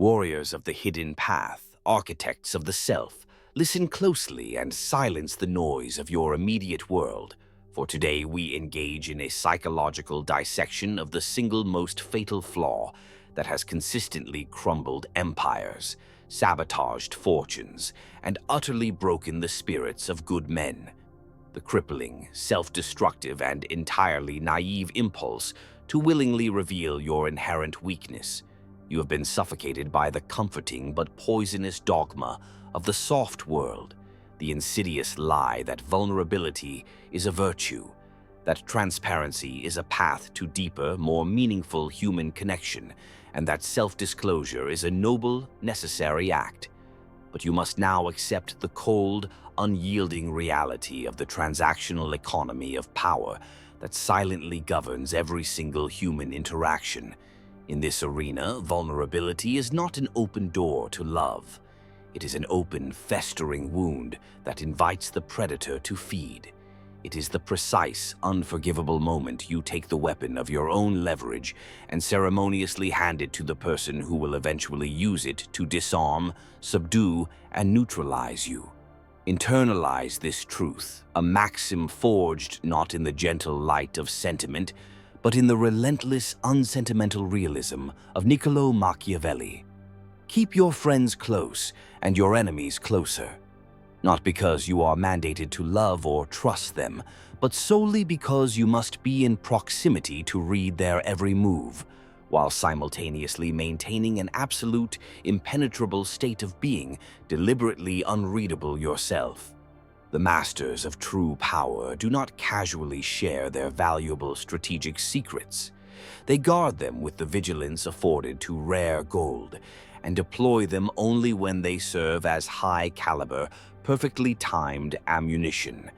Warriors of the hidden path, architects of the self, listen closely and silence the noise of your immediate world, for today we engage in a psychological dissection of the single most fatal flaw that has consistently crumbled empires, sabotaged fortunes, and utterly broken the spirits of good men. The crippling, self-destructive, and entirely naive impulse to willingly reveal your inherent weakness. You have been suffocated by the comforting but poisonous dogma of the soft world, the insidious lie that vulnerability is a virtue, that transparency is a path to deeper, more meaningful human connection, and that self-disclosure is a noble, necessary act. But you must now accept the cold, unyielding reality of the transactional economy of power that silently governs every single human interaction. In this arena, vulnerability is not an open door to love. It is an open, festering wound that invites the predator to feed. It is the precise, unforgivable moment you take the weapon of your own leverage and ceremoniously hand it to the person who will eventually use it to disarm, subdue, and neutralize you. Internalize this truth, a maxim forged not in the gentle light of sentiment, but in the relentless, unsentimental realism of Niccolo Machiavelli. Keep your friends close and your enemies closer. Not because you are mandated to love or trust them, but solely because you must be in proximity to read their every move, while simultaneously maintaining an absolute, impenetrable state of being, deliberately unreadable yourself. The masters of true power do not casually share their valuable strategic secrets. They guard them with the vigilance afforded to rare gold, and deploy them only when they serve as high-caliber, perfectly timed ammunition.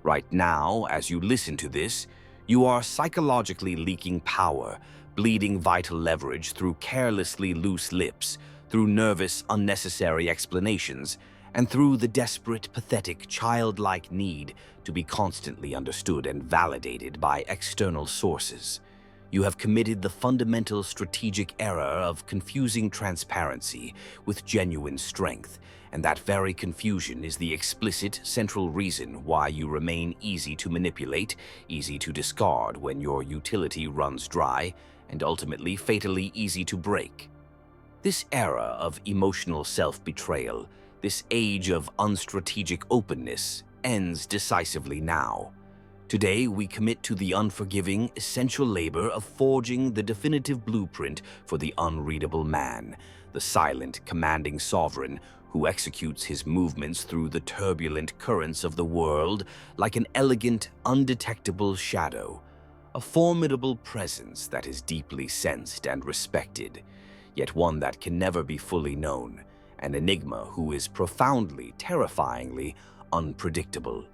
Right now, as you listen to this, you are psychologically leaking power, bleeding vital leverage through carelessly loose lips, through nervous, unnecessary explanations, and through the desperate, pathetic, childlike need to be constantly understood and validated by external sources. You have committed the fundamental strategic error of confusing transparency with genuine strength, and that very confusion is the explicit, central reason why you remain easy to manipulate, easy to discard when your utility runs dry, and ultimately fatally easy to break. This era of emotional self-betrayal, this age of unstrategic openness, ends decisively now. Today, we commit to the unforgiving, essential labor of forging the definitive blueprint for the unreadable man, the silent, commanding sovereign who executes his movements through the turbulent currents of the world like an elegant, undetectable shadow, a formidable presence that is deeply sensed and respected, yet one that can never be fully known, an enigma who is profoundly, terrifyingly unpredictable.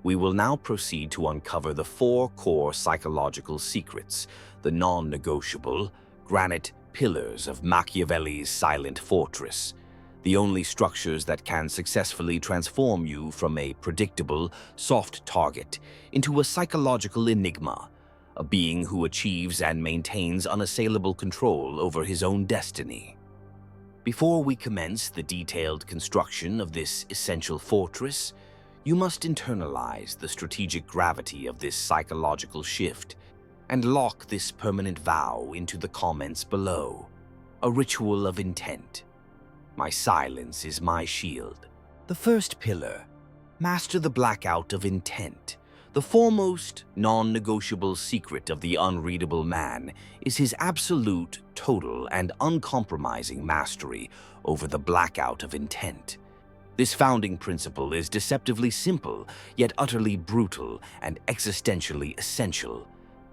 We will now proceed to uncover the four core psychological secrets, the non-negotiable, granite pillars of Machiavelli's silent fortress, the only structures that can successfully transform you from a predictable, soft target into a psychological enigma, a being who achieves and maintains unassailable control over his own destiny. Before we commence the detailed construction of this essential fortress, you must internalize the strategic gravity of this psychological shift and lock this permanent vow into the comments below. A ritual of intent. My silence is my shield. The first pillar, master the blackout of intent. The foremost, non-negotiable secret of the unreadable man is his absolute, total, and uncompromising mastery over the blackout of intent. This founding principle is deceptively simple, yet utterly brutal and existentially essential.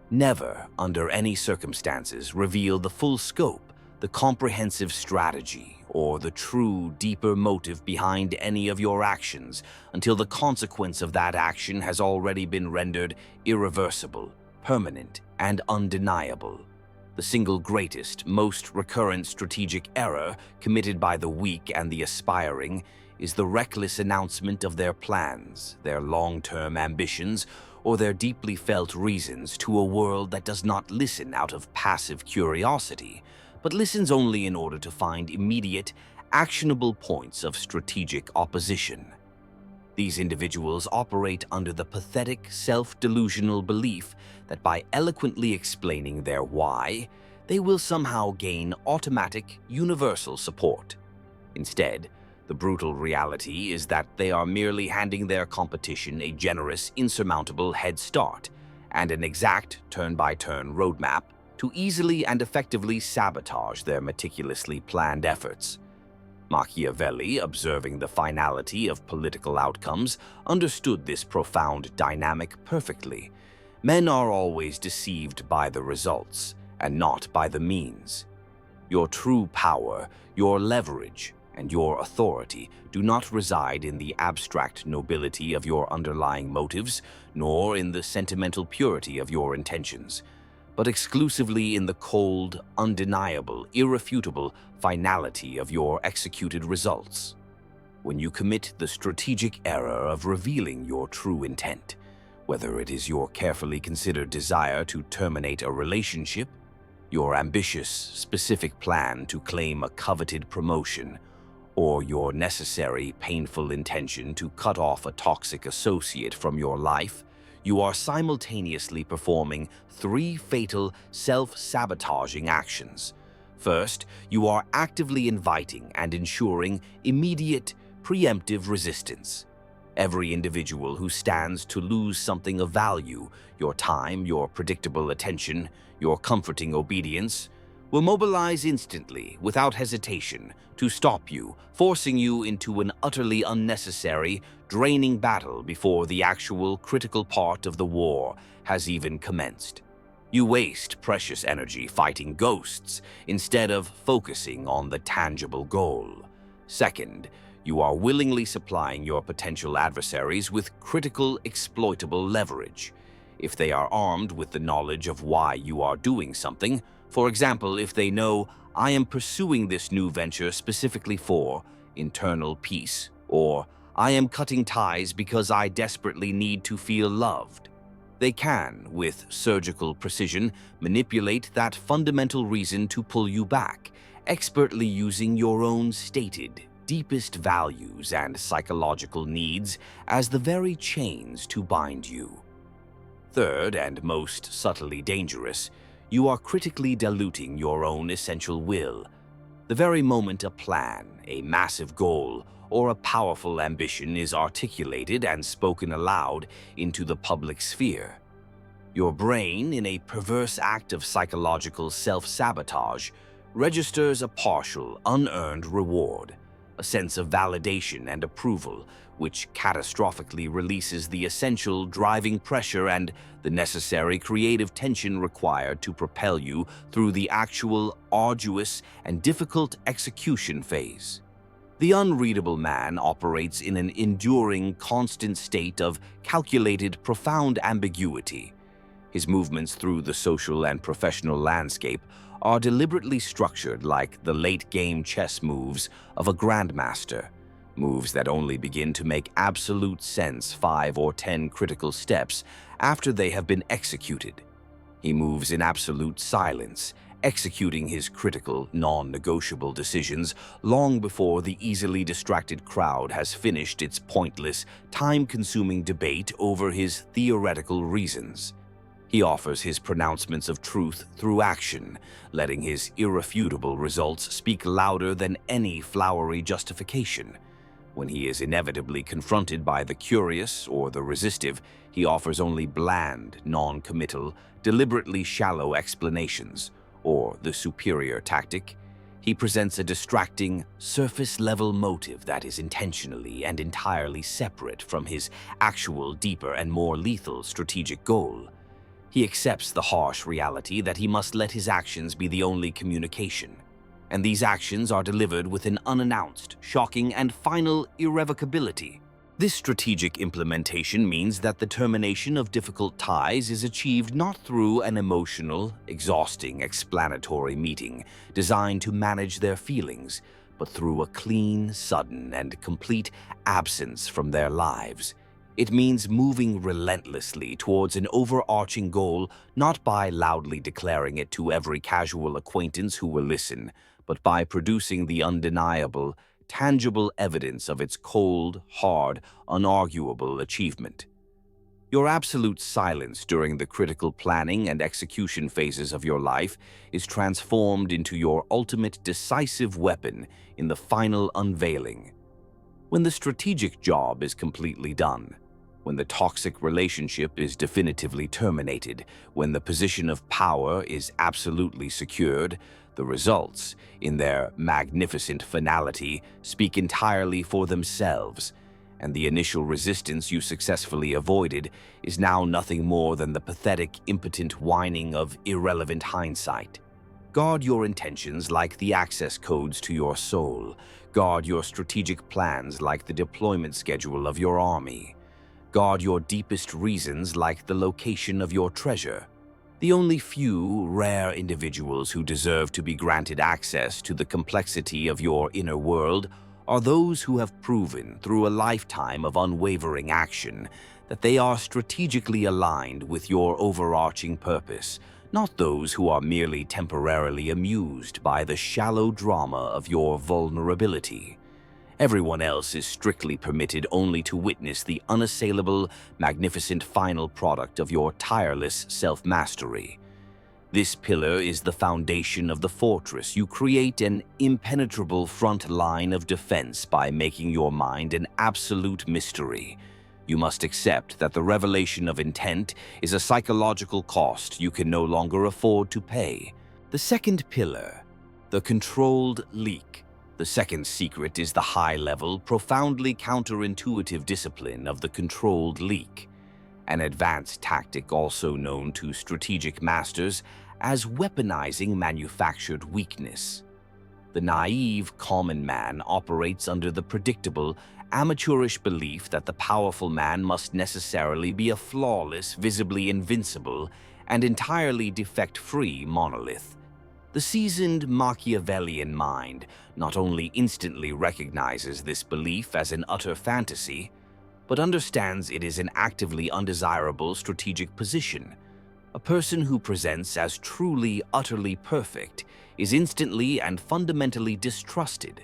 Never, under any circumstances, reveal the full scope, the comprehensive strategy, or the true, deeper motive behind any of your actions until the consequence of that action has already been rendered irreversible, permanent, and undeniable. The single greatest, most recurrent strategic error committed by the weak and the aspiring is the reckless announcement of their plans, their long-term ambitions, or their deeply felt reasons to a world that does not listen out of passive curiosity, but listens only in order to find immediate, actionable points of strategic opposition. These individuals operate under the pathetic, self-delusional belief that by eloquently explaining their why, they will somehow gain automatic, universal support. Instead, the brutal reality is that they are merely handing their competition a generous, insurmountable head start and an exact turn-by-turn roadmap to easily and effectively sabotage their meticulously planned efforts. Machiavelli, observing the finality of political outcomes, understood this profound dynamic perfectly. Men are always deceived by the results, and not by the means. Your true power, your leverage, and your authority do not reside in the abstract nobility of your underlying motives, nor in the sentimental purity of your intentions, but exclusively in the cold, undeniable, irrefutable finality of your executed results. When you commit the strategic error of revealing your true intent, whether it is your carefully considered desire to terminate a relationship, your ambitious, specific plan to claim a coveted promotion, or your necessary, painful intention to cut off a toxic associate from your life, you are simultaneously performing three fatal, self-sabotaging actions. First, you are actively inviting and ensuring immediate, preemptive resistance. Every individual who stands to lose something of value, your time, your predictable attention, your comforting obedience, will mobilize instantly, without hesitation, to stop you, forcing you into an utterly unnecessary, draining battle before the actual critical part of the war has even commenced. You waste precious energy fighting ghosts instead of focusing on the tangible goal. Second, you are willingly supplying your potential adversaries with critical, exploitable leverage. If they are armed with the knowledge of why you are doing something, for example, if they know, I am pursuing this new venture specifically for internal peace, or I am cutting ties because I desperately need to feel loved, they can, with surgical precision, manipulate that fundamental reason to pull you back, expertly using your own stated, deepest values and psychological needs as the very chains to bind you. Third, and most subtly dangerous, you are critically diluting your own essential will. The very moment a plan, a massive goal, or a powerful ambition is articulated and spoken aloud into the public sphere, your brain, in a perverse act of psychological self-sabotage, registers a partial, unearned reward, a sense of validation and approval, which catastrophically releases the essential driving pressure and the necessary creative tension required to propel you through the actual, arduous, and difficult execution phase. The unreadable man operates in an enduring, constant state of calculated, profound ambiguity. His movements through the social and professional landscape are deliberately structured like the late-game chess moves of a grandmaster, moves that only begin to make absolute sense 5 or 10 critical steps after they have been executed. He moves in absolute silence, executing his critical, non-negotiable decisions long before the easily distracted crowd has finished its pointless, time-consuming debate over his theoretical reasons. He offers his pronouncements of truth through action, letting his irrefutable results speak louder than any flowery justification. When he is inevitably confronted by the curious or the resistive, he offers only bland, non-committal, deliberately shallow explanations, or the superior tactic. He presents a distracting, surface-level motive that is intentionally and entirely separate from his actual, deeper, and more lethal strategic goal. He accepts the harsh reality that he must let his actions be the only communication, and these actions are delivered with an unannounced, shocking, and final irrevocability. This strategic implementation means that the termination of difficult ties is achieved not through an emotional, exhausting, explanatory meeting designed to manage their feelings, but through a clean, sudden, and complete absence from their lives. It means moving relentlessly towards an overarching goal, not by loudly declaring it to every casual acquaintance who will listen, but by producing the undeniable, tangible evidence of its cold, hard, unarguable achievement. Your absolute silence during the critical planning and execution phases of your life is transformed into your ultimate decisive weapon in the final unveiling. When the strategic job is completely done, when the toxic relationship is definitively terminated, when the position of power is absolutely secured, the results, in their magnificent finality, speak entirely for themselves, and the initial resistance you successfully avoided is now nothing more than the pathetic, impotent whining of irrelevant hindsight. Guard your intentions like the access codes to your soul. Guard your strategic plans like the deployment schedule of your army. Guard your deepest reasons like the location of your treasure. The only few rare individuals who deserve to be granted access to the complexity of your inner world are those who have proven through a lifetime of unwavering action that they are strategically aligned with your overarching purpose, not those who are merely temporarily amused by the shallow drama of your vulnerability. Everyone else is strictly permitted only to witness the unassailable, magnificent final product of your tireless self-mastery. This pillar is the foundation of the fortress. You create an impenetrable front line of defense by making your mind an absolute mystery. You must accept that the revelation of intent is a psychological cost you can no longer afford to pay. The second pillar, the controlled leak. The second secret is the high-level, profoundly counterintuitive discipline of the controlled leak, an advanced tactic also known to strategic masters as weaponizing manufactured weakness. The naive, common man operates under the predictable, amateurish belief that the powerful man must necessarily be a flawless, visibly invincible, and entirely defect-free monolith. The seasoned Machiavellian mind not only instantly recognizes this belief as an utter fantasy, but understands it is an actively undesirable strategic position. A person who presents as truly, utterly perfect is instantly and fundamentally distrusted.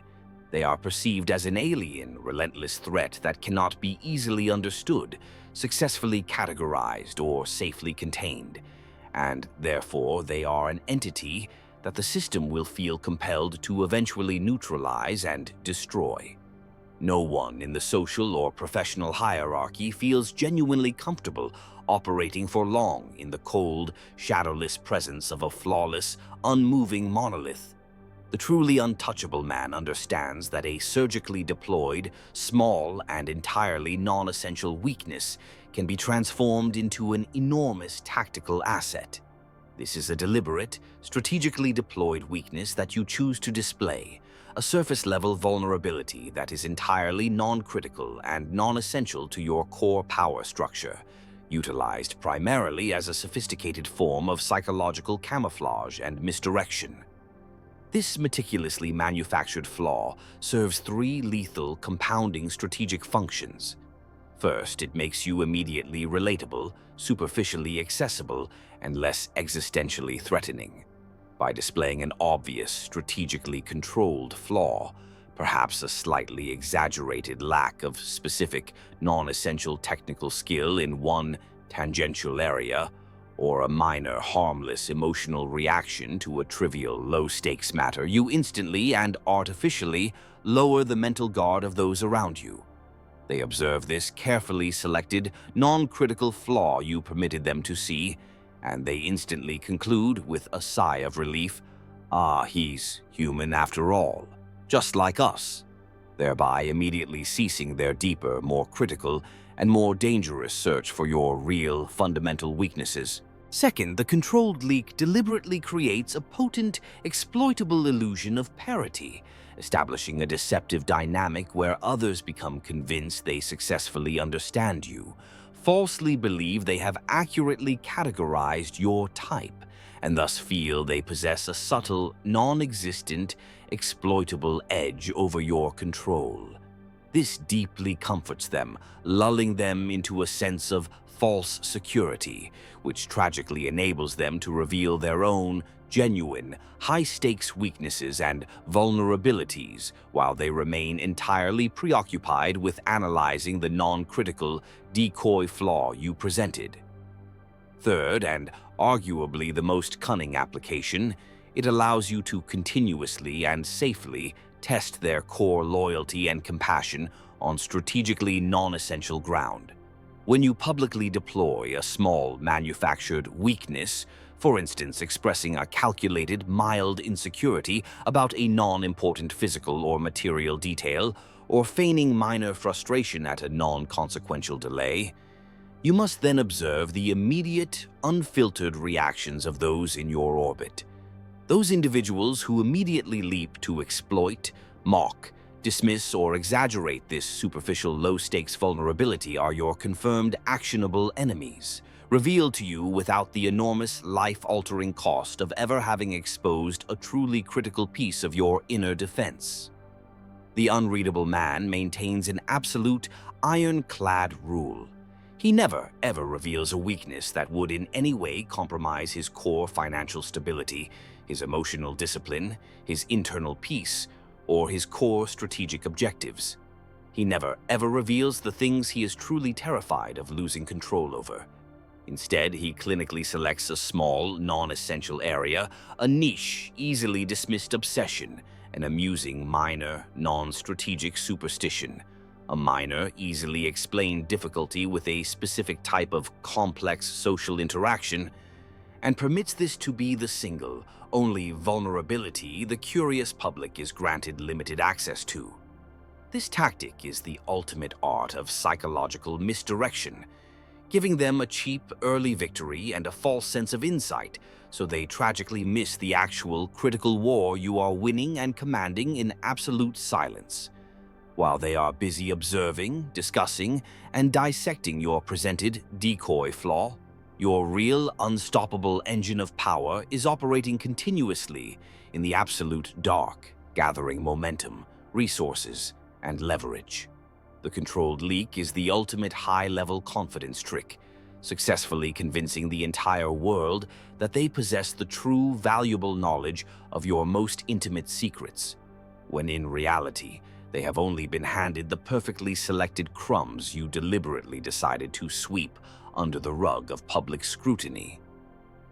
They are perceived as an alien, relentless threat that cannot be easily understood, successfully categorized, or safely contained, and therefore they are an entity that the system will feel compelled to eventually neutralize and destroy. No one in the social or professional hierarchy feels genuinely comfortable operating for long in the cold, shadowless presence of a flawless, unmoving monolith. The truly untouchable man understands that a surgically deployed, small, and entirely non-essential weakness can be transformed into an enormous tactical asset. This is a deliberate, strategically deployed weakness that you choose to display, a surface-level vulnerability that is entirely non-critical and non-essential to your core power structure, utilized primarily as a sophisticated form of psychological camouflage and misdirection. This meticulously manufactured flaw serves three lethal, compounding strategic functions. First, it makes you immediately relatable, superficially accessible, and less existentially threatening. By displaying an obvious, strategically controlled flaw, perhaps a slightly exaggerated lack of specific, non-essential technical skill in one tangential area, or a minor, harmless emotional reaction to a trivial, low-stakes matter, you instantly and artificially lower the mental guard of those around you. They observe this carefully selected, non-critical flaw you permitted them to see, and they instantly conclude with a sigh of relief, "Ah, he's human after all, just like us," thereby immediately ceasing their deeper, more critical, and more dangerous search for your real, fundamental weaknesses. Second, the controlled leak deliberately creates a potent, exploitable illusion of parity, establishing a deceptive dynamic where others become convinced they successfully understand you, falsely believe they have accurately categorized your type, and thus feel they possess a subtle, non-existent, exploitable edge over your control. This deeply comforts them, lulling them into a sense of false security, which tragically enables them to reveal their own, genuine, high-stakes weaknesses and vulnerabilities while they remain entirely preoccupied with analyzing the non-critical decoy flaw you presented. Third, and arguably the most cunning application, it allows you to continuously and safely test their core loyalty and compassion on strategically non-essential ground. When you publicly deploy a small manufactured weakness, for instance expressing a calculated, mild insecurity about a non-important physical or material detail, or feigning minor frustration at a non-consequential delay, you must then observe the immediate, unfiltered reactions of those in your orbit. Those individuals who immediately leap to exploit, mock, dismiss, or exaggerate this superficial low-stakes vulnerability are your confirmed actionable enemies, revealed to you without the enormous life-altering cost of ever having exposed a truly critical piece of your inner defense. The Unreadable Man maintains an absolute, ironclad rule. He never, ever reveals a weakness that would in any way compromise his core financial stability, his emotional discipline, his internal peace, or his core strategic objectives. He never, ever reveals the things he is truly terrified of losing control over. Instead, he clinically selects a small, non-essential area, a niche, easily dismissed obsession, an amusing, minor, non-strategic superstition, a minor, easily explained difficulty with a specific type of complex social interaction, and permits this to be the single, only vulnerability the curious public is granted limited access to. This tactic is the ultimate art of psychological misdirection, giving them a cheap, early victory and a false sense of insight, so they tragically miss the actual critical war you are winning and commanding in absolute silence. While they are busy observing, discussing, and dissecting your presented decoy flaw, your real, unstoppable engine of power is operating continuously in the absolute dark, gathering momentum, resources, and leverage. The controlled leak is the ultimate high-level confidence trick, successfully convincing the entire world that they possess the true, valuable knowledge of your most intimate secrets, when in reality, they have only been handed the perfectly selected crumbs you deliberately decided to sweep under the rug of public scrutiny.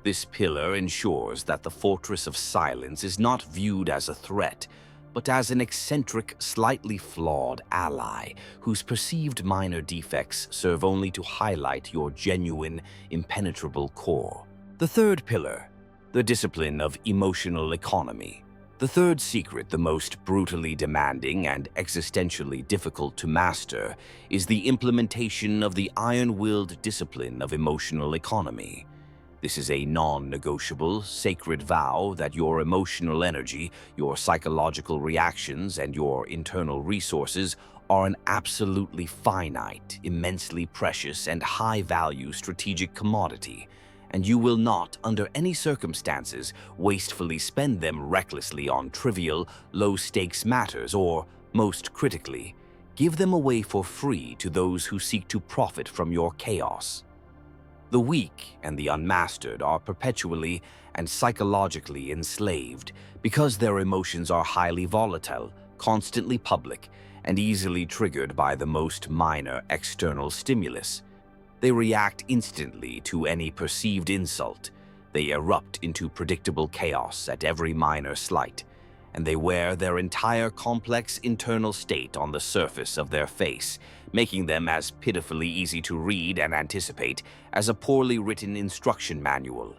This pillar ensures that the fortress of silence is not viewed as a threat, but as an eccentric, slightly flawed ally whose perceived minor defects serve only to highlight your genuine, impenetrable core. The third pillar, the discipline of emotional economy. The third secret, the most brutally demanding and existentially difficult to master, is the implementation of the iron-willed discipline of emotional economy. This is a non-negotiable, sacred vow that your emotional energy, your psychological reactions, and your internal resources are an absolutely finite, immensely precious, and high-value strategic commodity, and you will not, under any circumstances, wastefully spend them recklessly on trivial, low-stakes matters or, most critically, give them away for free to those who seek to profit from your chaos. The weak and the unmastered are perpetually and psychologically enslaved because their emotions are highly volatile, constantly public, and easily triggered by the most minor external stimulus. They react instantly to any perceived insult. They erupt into predictable chaos at every minor slight, and they wear their entire complex internal state on the surface of their face, making them as pitifully easy to read and anticipate as a poorly written instruction manual.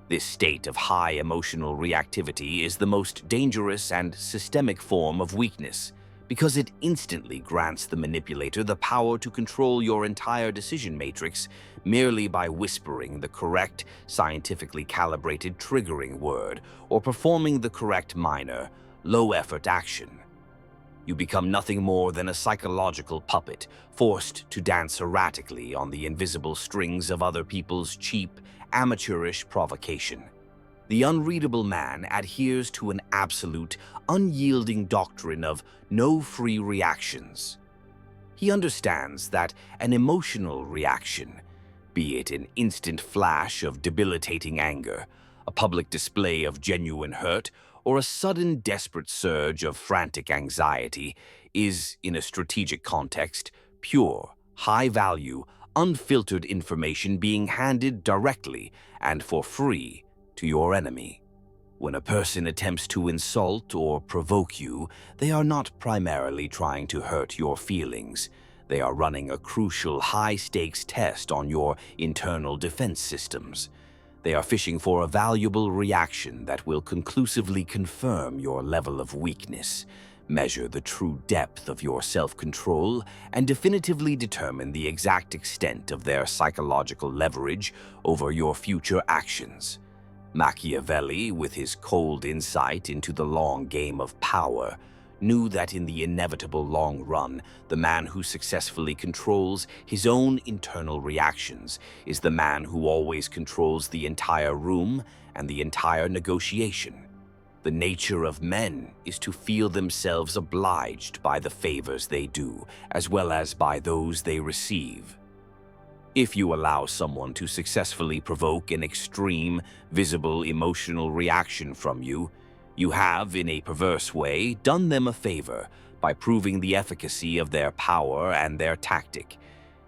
This state of high emotional reactivity is the most dangerous and systemic form of weakness, because it instantly grants the manipulator the power to control your entire decision matrix merely by whispering the correct, scientifically calibrated triggering word or performing the correct minor, low-effort action. You become nothing more than a psychological puppet, forced to dance erratically on the invisible strings of other people's cheap, amateurish provocation. The Unreadable Man adheres to an absolute, unyielding doctrine of no free reactions. He understands that an emotional reaction, be it an instant flash of debilitating anger, a public display of genuine hurt, or a sudden desperate surge of frantic anxiety, is, in a strategic context, pure, high-value, unfiltered information being handed directly and for free to your enemy. When a person attempts to insult or provoke you, they are not primarily trying to hurt your feelings. They are running a crucial high-stakes test on your internal defense systems. They are fishing for a valuable reaction that will conclusively confirm your level of weakness, measure the true depth of your self-control, and definitively determine the exact extent of their psychological leverage over your future actions. Machiavelli, with his cold insight into the long game of power, knew that in the inevitable long run, the man who successfully controls his own internal reactions is the man who always controls the entire room and the entire negotiation. The nature of men is to feel themselves obliged by the favors they do, as well as by those they receive. If you allow someone to successfully provoke an extreme, visible emotional reaction from you, you have, in a perverse way, done them a favor by proving the efficacy of their power and their tactic,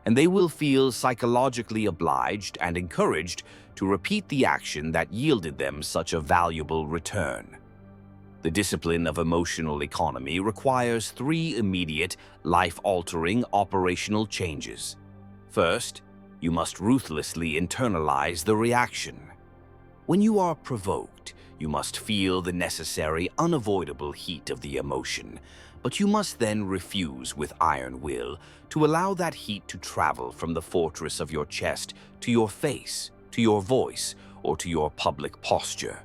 and they will feel psychologically obliged and encouraged to repeat the action that yielded them such a valuable return. The discipline of emotional economy requires 3 immediate, life-altering operational changes. First, you must ruthlessly internalize the reaction. When you are provoked, you must feel the necessary, unavoidable heat of the emotion, but you must then refuse with iron will to allow that heat to travel from the fortress of your chest to your face, to your voice, or to your public posture.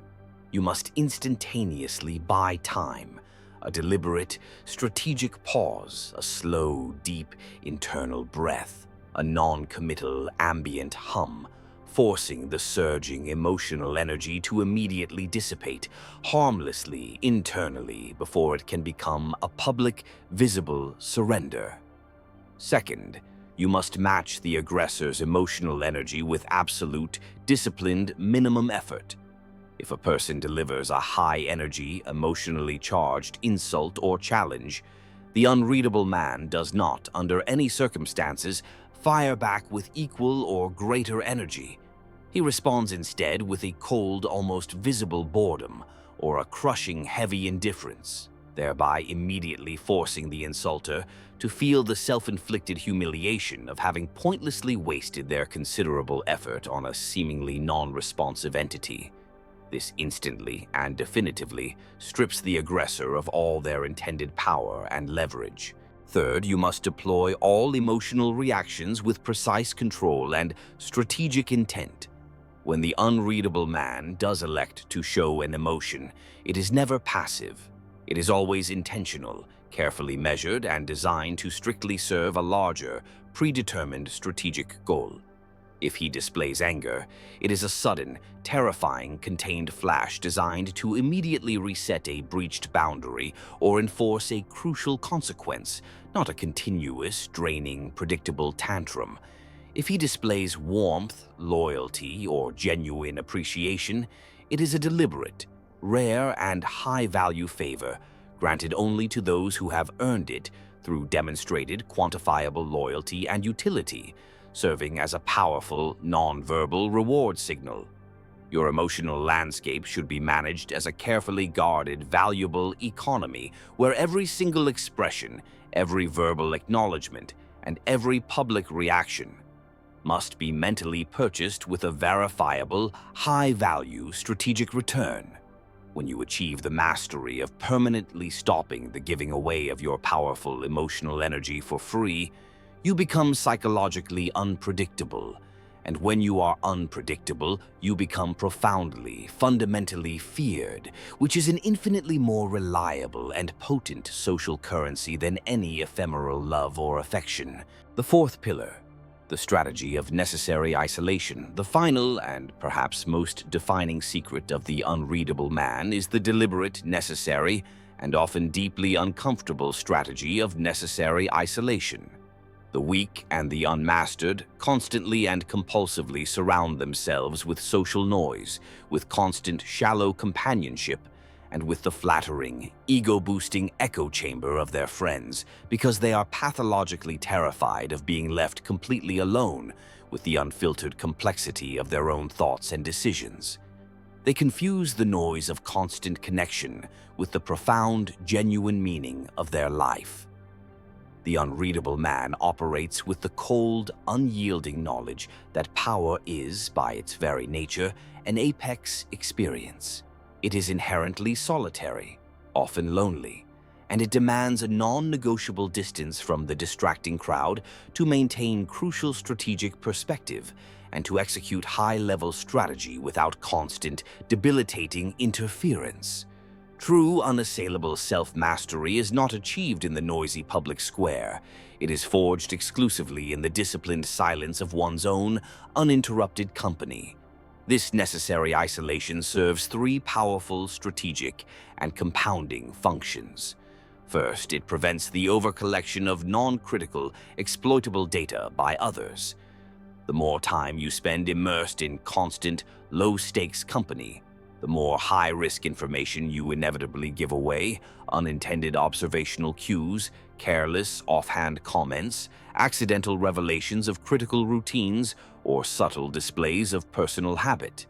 You must instantaneously buy time, a deliberate, strategic pause, a slow, deep, internal breath, a non-committal ambient hum, forcing the surging emotional energy to immediately dissipate, harmlessly, internally, before it can become a public, visible surrender. Second, you must match the aggressor's emotional energy with absolute, disciplined, minimum effort. If a person delivers a high-energy, emotionally charged insult or challenge, the unreadable man does not, under any circumstances, fire back with equal or greater energy. He responds instead with a cold, almost visible boredom or a crushing, heavy indifference, thereby immediately forcing the insulter to feel the self-inflicted humiliation of having pointlessly wasted their considerable effort on a seemingly non-responsive entity. This instantly and definitively strips the aggressor of all their intended power and leverage. Third, you must deploy all emotional reactions with precise control and strategic intent. When the unreadable man does elect to show an emotion, it is never passive. It is always intentional, carefully measured, and designed to strictly serve a larger, predetermined strategic goal. If he displays anger, it is a sudden, terrifying, contained flash designed to immediately reset a breached boundary or enforce a crucial consequence, not a continuous, draining, predictable tantrum. If he displays warmth, loyalty, or genuine appreciation, it is a deliberate, rare, and high-value favor, granted only to those who have earned it through demonstrated, quantifiable loyalty and utility, serving as a powerful, non-verbal reward signal. Your emotional landscape should be managed as a carefully guarded, valuable economy where every single expression, every verbal acknowledgement, and every public reaction must be mentally purchased with a verifiable, high-value strategic return. When you achieve the mastery of permanently stopping the giving away of your powerful emotional energy for free, you become psychologically unpredictable, and when you are unpredictable, you become profoundly, fundamentally feared, which is an infinitely more reliable and potent social currency than any ephemeral love or affection. The fourth pillar, the strategy of necessary isolation, the final and perhaps most defining secret of the unreadable man, is the deliberate, necessary, and often deeply uncomfortable strategy of necessary isolation. The weak and the unmastered constantly and compulsively surround themselves with social noise, with constant shallow companionship, and with the flattering, ego-boosting echo chamber of their friends, because they are pathologically terrified of being left completely alone with the unfiltered complexity of their own thoughts and decisions. They confuse the noise of constant connection with the profound, genuine meaning of their life. The unreadable man operates with the cold, unyielding knowledge that power is, by its very nature, an apex experience. It is inherently solitary, often lonely, and it demands a non-negotiable distance from the distracting crowd to maintain crucial strategic perspective and to execute high-level strategy without constant, debilitating interference. True, unassailable self-mastery is not achieved in the noisy public square. It is forged exclusively in the disciplined silence of one's own, uninterrupted company. This necessary isolation serves three powerful, strategic, and compounding functions. First, it prevents the overcollection of non-critical, exploitable data by others. The more time you spend immersed in constant, low-stakes company, the more high-risk information you inevitably give away: unintended observational cues, careless, offhand comments, accidental revelations of critical routines, or subtle displays of personal habit.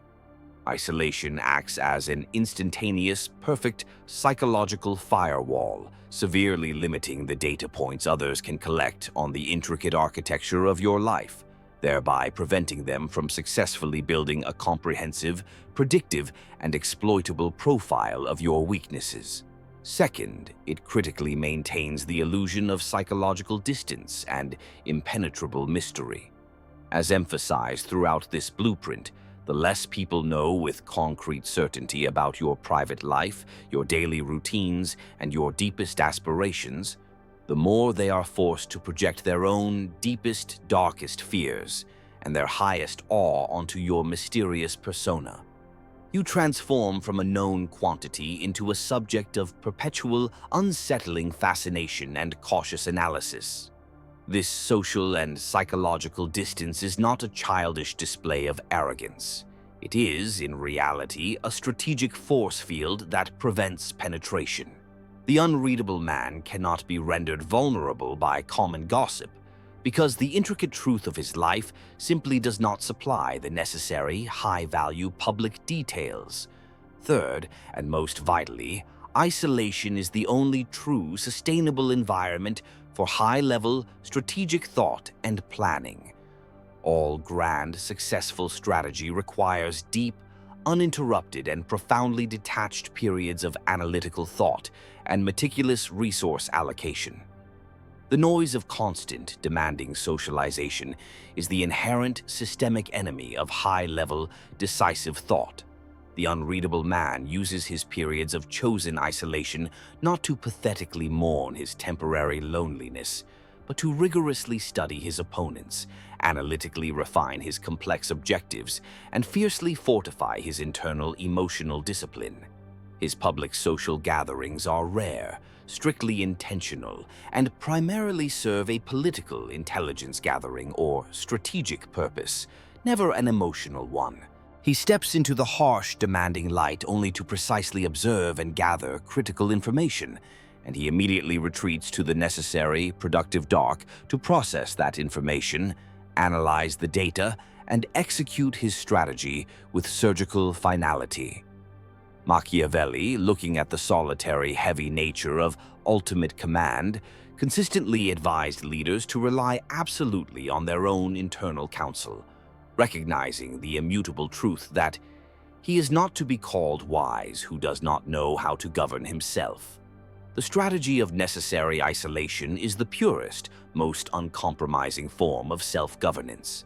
Isolation acts as an instantaneous, perfect psychological firewall, severely limiting the data points others can collect on the intricate architecture of your life, thereby preventing them from successfully building a comprehensive, predictive, and exploitable profile of your weaknesses. Second, it critically maintains the illusion of psychological distance and impenetrable mystery. As emphasized throughout this blueprint, the less people know with concrete certainty about your private life, your daily routines, and your deepest aspirations, the more they are forced to project their own deepest, darkest fears and their highest awe onto your mysterious persona. You transform from a known quantity into a subject of perpetual, unsettling fascination and cautious analysis. This social and psychological distance is not a childish display of arrogance. It is, in reality, a strategic force field that prevents penetration. The unreadable man cannot be rendered vulnerable by common gossip, because the intricate truth of his life simply does not supply the necessary, high-value public details. Third, and most vitally, isolation is the only true, sustainable environment for high-level, strategic thought and planning. All grand, successful strategy requires deep, uninterrupted, and profoundly detached periods of analytical thought and meticulous resource allocation. The noise of constant, demanding socialization is the inherent systemic enemy of high-level, decisive thought. The unreadable man uses his periods of chosen isolation not to pathetically mourn his temporary loneliness, but to rigorously study his opponents, analytically refine his complex objectives, and fiercely fortify his internal emotional discipline. His public social gatherings are rare, strictly intentional, and primarily serve a political intelligence gathering or strategic purpose, never an emotional one. He steps into the harsh, demanding light only to precisely observe and gather critical information, and he immediately retreats to the necessary, productive dark to process that information, analyze the data, and execute his strategy with surgical finality. Machiavelli, looking at the solitary, heavy nature of ultimate command, consistently advised leaders to rely absolutely on their own internal counsel, recognizing the immutable truth that he is not to be called wise who does not know how to govern himself. The strategy of necessary isolation is the purest, most uncompromising form of self-governance.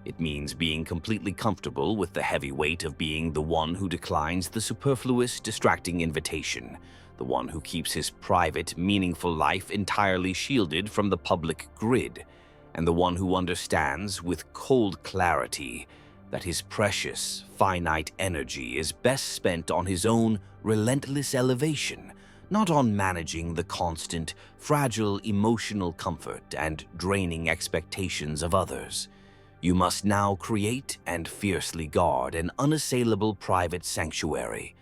It means being completely comfortable with the heavy weight of being the one who declines the superfluous, distracting invitation, the one who keeps his private, meaningful life entirely shielded from the public grid, and the one who understands with cold clarity that his precious, finite energy is best spent on his own relentless elevation, not on managing the constant, fragile emotional comfort and draining expectations of others. You must now create and fiercely guard an unassailable private sanctuary,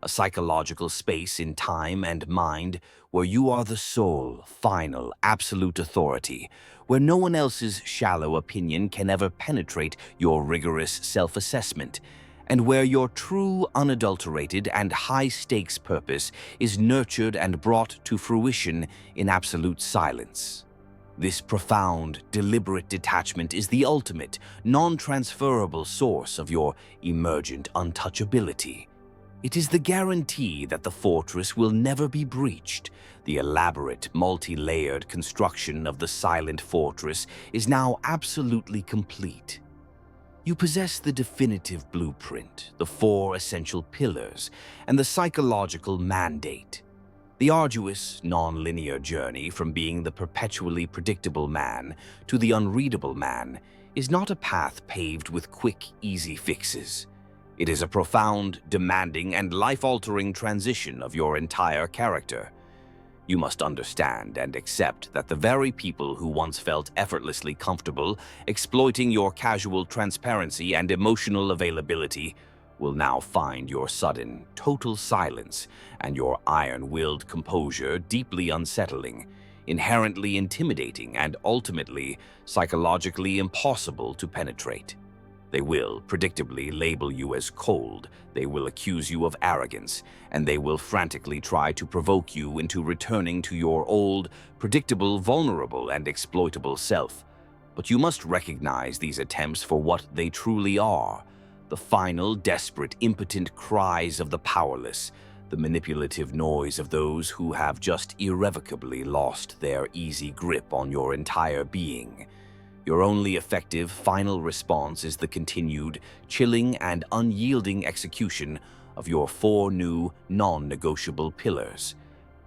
a psychological space in time and mind where you are the sole, final, absolute authority, where no one else's shallow opinion can ever penetrate your rigorous self-assessment, and where your true, unadulterated, and high-stakes purpose is nurtured and brought to fruition in absolute silence. This profound, deliberate detachment is the ultimate, non-transferable source of your emergent untouchability. It is the guarantee that the fortress will never be breached. The elaborate, multi-layered construction of the silent fortress is now absolutely complete. You possess the definitive blueprint, the 4 essential pillars, and the psychological mandate. The arduous, non-linear journey from being the perpetually predictable man to the unreadable man is not a path paved with quick, easy fixes. It is a profound, demanding, and life-altering transition of your entire character. You must understand and accept that the very people who once felt effortlessly comfortable exploiting your casual transparency and emotional availability will now find your sudden, total silence and your iron-willed composure deeply unsettling, inherently intimidating, and ultimately psychologically impossible to penetrate. They will, predictably, label you as cold, they will accuse you of arrogance, and they will frantically try to provoke you into returning to your old, predictable, vulnerable, and exploitable self. But you must recognize these attempts for what they truly are: the final, desperate, impotent cries of the powerless, the manipulative noise of those who have just irrevocably lost their easy grip on your entire being. Your only effective, final response is the continued, chilling, and unyielding execution of your 4 new, non-negotiable pillars.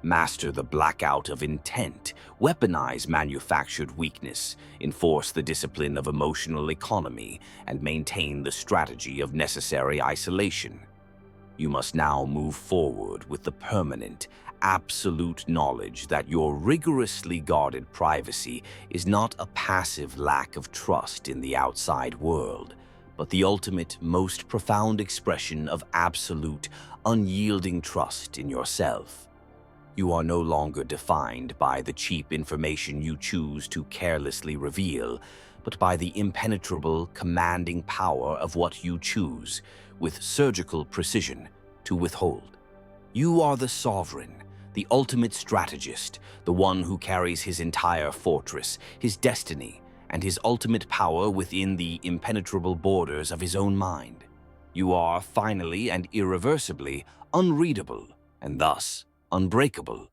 Master the blackout of intent, weaponize manufactured weakness, enforce the discipline of emotional economy, and maintain the strategy of necessary isolation. You must now move forward with the permanent, absolute knowledge that your rigorously guarded privacy is not a passive lack of trust in the outside world, but the ultimate, most profound expression of absolute, unyielding trust in yourself. You are no longer defined by the cheap information you choose to carelessly reveal, but by the impenetrable, commanding power of what you choose, with surgical precision, to withhold. You are the sovereign, the ultimate strategist, the one who carries his entire fortress, his destiny, and his ultimate power within the impenetrable borders of his own mind. You are, finally and irreversibly, unreadable, and thus unbreakable.